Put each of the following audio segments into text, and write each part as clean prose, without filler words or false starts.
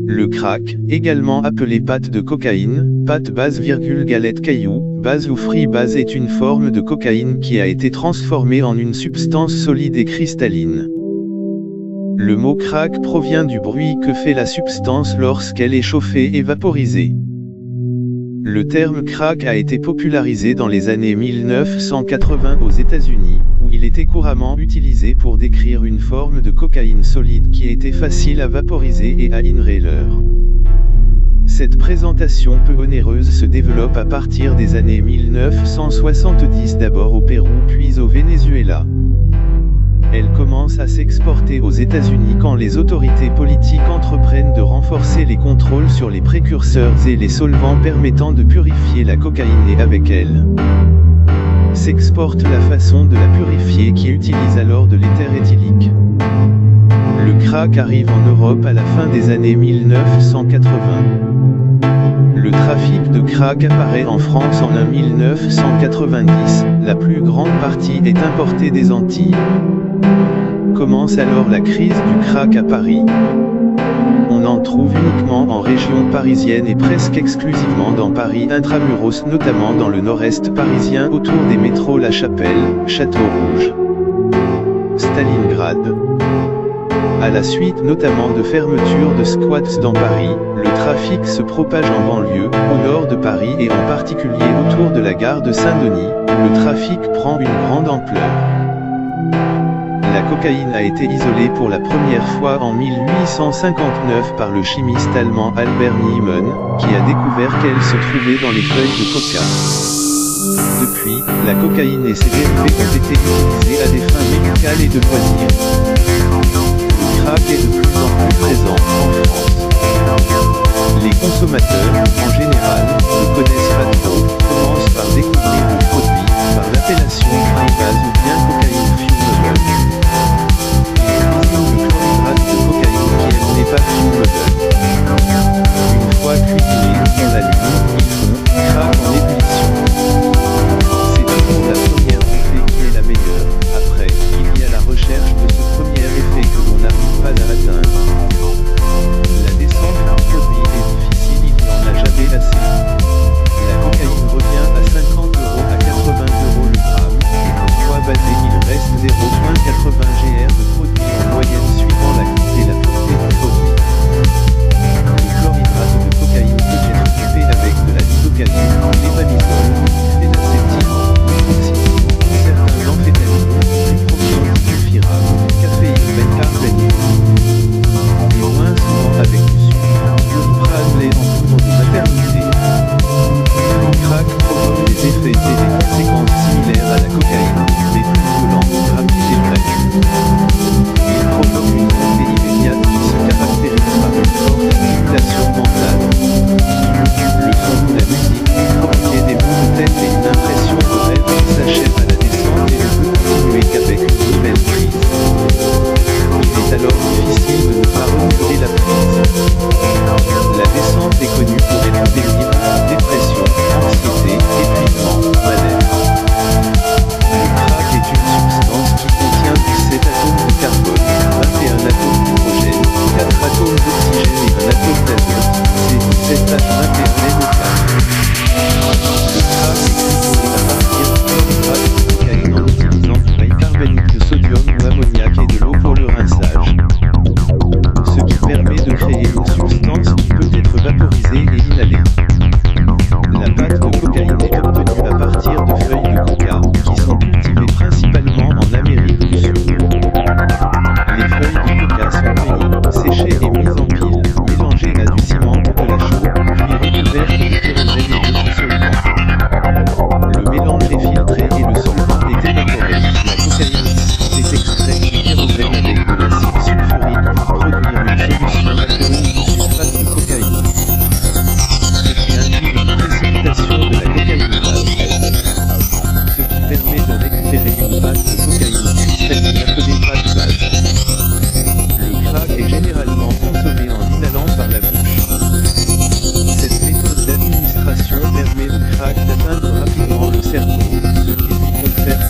Le crack, également appelé pâte de cocaïne, pâte base, galette caillou, base ou free base est une forme de cocaïne qui a été transformée en une substance solide et cristalline. Le mot crack provient du bruit que fait la substance lorsqu'elle est chauffée et vaporisée. Le terme crack a été popularisé dans les années 1980 aux États-Unis, où il était couramment utilisé pour décrire une forme de cocaïne solide qui était facile à vaporiser et à inhaler. Cette présentation peu onéreuse se développe à partir des années 1970 d'abord au Pérou puis au Venezuela. Elle commence à s'exporter aux États-Unis quand les autorités politiques entreprennent de renforcer les contrôles sur les précurseurs et les solvants permettant de purifier la cocaïne et avec elle s'exporte la façon de la purifier qui utilise alors de l'éther éthylique. Le crack arrive en Europe à la fin des années 1980. Le trafic de crack apparaît en France en 1990, la plus grande partie est importée des Antilles. Commence alors la crise du crack à Paris. On en trouve uniquement en région parisienne et presque exclusivement dans Paris intramuros, notamment dans le nord-est parisien autour des métros La Chapelle, Château-Rouge, Stalingrad. À la suite notamment de fermetures de squats dans Paris, le trafic se propage en banlieue, au nord de Paris et en particulier autour de la gare de Saint-Denis, où le trafic prend une grande ampleur. La cocaïne a été isolée pour la première fois en 1859 par le chimiste allemand Albert Niemann, qui a découvert qu'elle se trouvait dans les feuilles de coca. Depuis, la cocaïne et ses dérivés ont été utilisés à des fins médicales et de loisirs. Le crack est de plus en plus présent en France. Les consommateurs, en général, ne connaissent pas trop, commencent par découvrir le produit, par l'appellation free base ou bien cocaïne fumable. Le chlorhydrate de cocaïne qui elle n'est pas fumable. Une fois cuisiné, on l'allume, ils font crack en ébullition. C'est toujours la première bouffée qui est la meilleure. Après, il y a la recherche de ce premier effet que l'on n'arrive pas à atteindre. La descente du produit est difficile, il n'en a jamais assez. La cocaïne revient à 50 € à 80 € le gramme, et pour poids basé il reste 0,80 gr de produit en moyenne suivant la quantité et la pureté du produit. Le chlorhydrate de cocaïne peut être coupé avec de la lidocaïne, l'épanisol, phénacétine, l'hydroxyzine, certains amphétamines, l'hypropion sulfirate, caféine bêta-carbanique. Et moins souvent avec du sucre, doliprane en poudre de maternité. Le crack provoque des effets et des conséquences similaires à la cocaïne, mais plus violents, rapides et brefs. Il provoque une montée immédiate qui se caractérise par une forte stimulation mentale. Le son ou la musique peut provoquer des maux de tête et une impression de rêve qui s'achève à la descente et ne peut continuer qu'avec une nouvelle prise. Il est alors difficile de ne pas renouveler la prise. La descente est connue pour être délire, dépression, anxiété, épuisement, mal-être. Le crack est une substance qui contient 17 atomes de carbone, 21 atomes d'hydrogène, 4 atomes d'oxygène et un atome d'azote, c'est 17H21 méthane. Le crack est cultivé à partir du chlorhydrate de cocaïne en utilisant du bicarbonate de sodium ou ammoniac et de l'eau pour le rinçage. Ce qui permet de créer une substance qui peut être vaporisée et inhalée. La pâte de cocaïne est obtenue à partir de feuilles de coca, qui sont cultivées principalement en Amérique du Sud. Les feuilles de coca sont cueillies, séchées et mises en pile, mélangées à du ciment ou de la chaux, puis recouvertes de kérosène et de solvant. Le mélange est filtré et le solvant est évaporé. La cocaïne est extraite du kérosène avec de l'acide sulfurique pour produire une solution alcooline du sulfate de cocaïne. Ce qui induit une précipitation de la cocaïne base, ce qui permet de récupérer une base de cocaïne cristalline appelée pâte base. Le crack est généralement consommé en inhalant par la bouche. Cette méthode d'administration permet au crack d'atteindre rapidement le cerveau, ce qui lui confère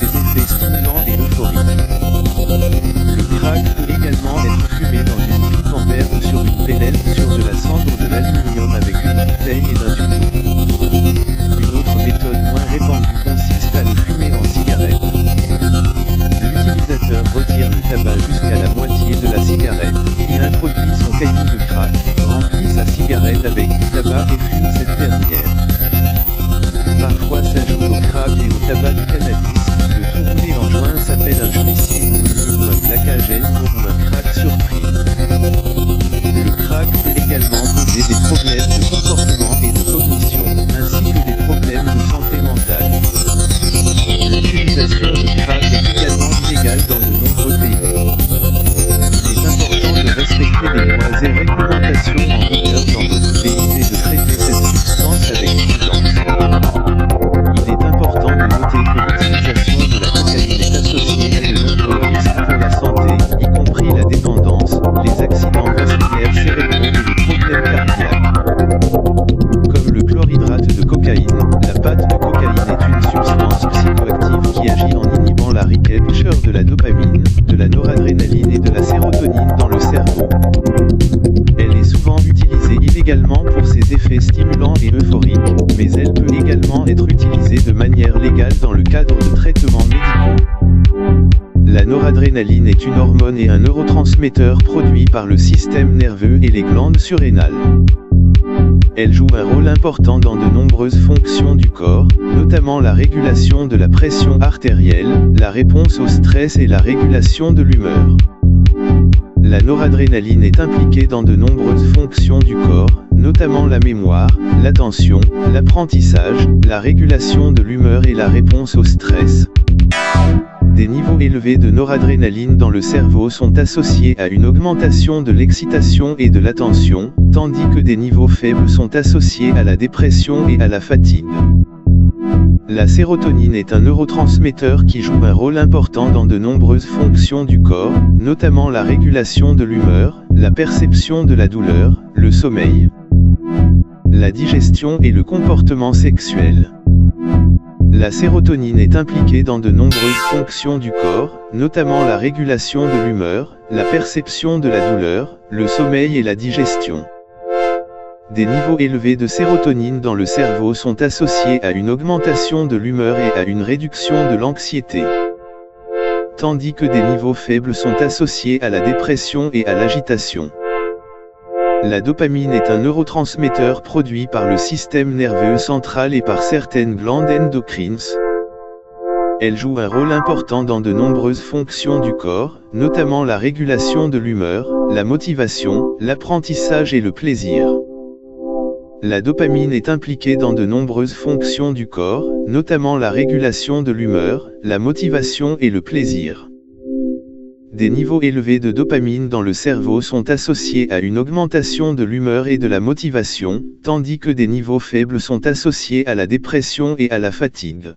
tabac jusqu'à la moitié de la cigarette, il introduit son caillou de crack, remplit sa cigarette avec du tabac et fume cette dernière. Parfois s'ajoute au crack et au tabac du cannabis. Le tout roulé en joint s'appelle un joint ou un placagène ou un crack surprise. Le crack peut également poser des problèmes de comportement et de cognition, ainsi que des problèmes de santé mentale. L'utilisation de crack est également illégale dans de nombreux pays. Il est important de respecter les lois et réglementations en vigueur dans votre pays et de traiter cette substance avec prudence. Il est important de noter que l'utilisation de la cocaïne est associée à de nombreux risques pour la santé, y compris la dépendance, les accidents vasculaires cérébraux et les problèmes cardiaques. Comme le chlorhydrate de cocaïne, la pâte de cocaïne est une substance psychoactive qui agit en inhibant la recapture de la dopamine, de la noradrénaline et de la sérotonine dans le cerveau. Elle est souvent utilisée illégalement pour ses effets stimulants et euphoriques, mais elle peut également être utilisée de manière légale dans le cadre de traitements médicaux. La noradrénaline est une hormone et un neurotransmetteur produit par le système nerveux et les glandes surrénales. Elle joue un rôle important dans de nombreuses fonctions du corps, notamment la régulation de la pression artérielle, la réponse au stress et la régulation de l'humeur. La noradrénaline est impliquée dans de nombreuses fonctions du corps, notamment la mémoire, l'attention, l'apprentissage, la régulation de l'humeur et la réponse au stress. Des niveaux élevés de noradrénaline dans le cerveau sont associés à une augmentation de l'excitation et de l'attention, tandis que des niveaux faibles sont associés à la dépression et à la fatigue. La sérotonine est un neurotransmetteur qui joue un rôle important dans de nombreuses fonctions du corps, notamment la régulation de l'humeur, la perception de la douleur, le sommeil, la digestion et le comportement sexuel. La sérotonine est impliquée dans de nombreuses fonctions du corps, notamment la régulation de l'humeur, la perception de la douleur, le sommeil et la digestion. Des niveaux élevés de sérotonine dans le cerveau sont associés à une augmentation de l'humeur et à une réduction de l'anxiété. Tandis que des niveaux faibles sont associés à la dépression et à l'agitation. La dopamine est un neurotransmetteur produit par le système nerveux central et par certaines glandes endocrines. Elle joue un rôle important dans de nombreuses fonctions du corps, notamment la régulation de l'humeur, la motivation, l'apprentissage et le plaisir. La dopamine est impliquée dans de nombreuses fonctions du corps, notamment la régulation de l'humeur, la motivation et le plaisir. Des niveaux élevés de dopamine dans le cerveau sont associés à une augmentation de l'humeur et de la motivation, tandis que des niveaux faibles sont associés à la dépression et à la fatigue.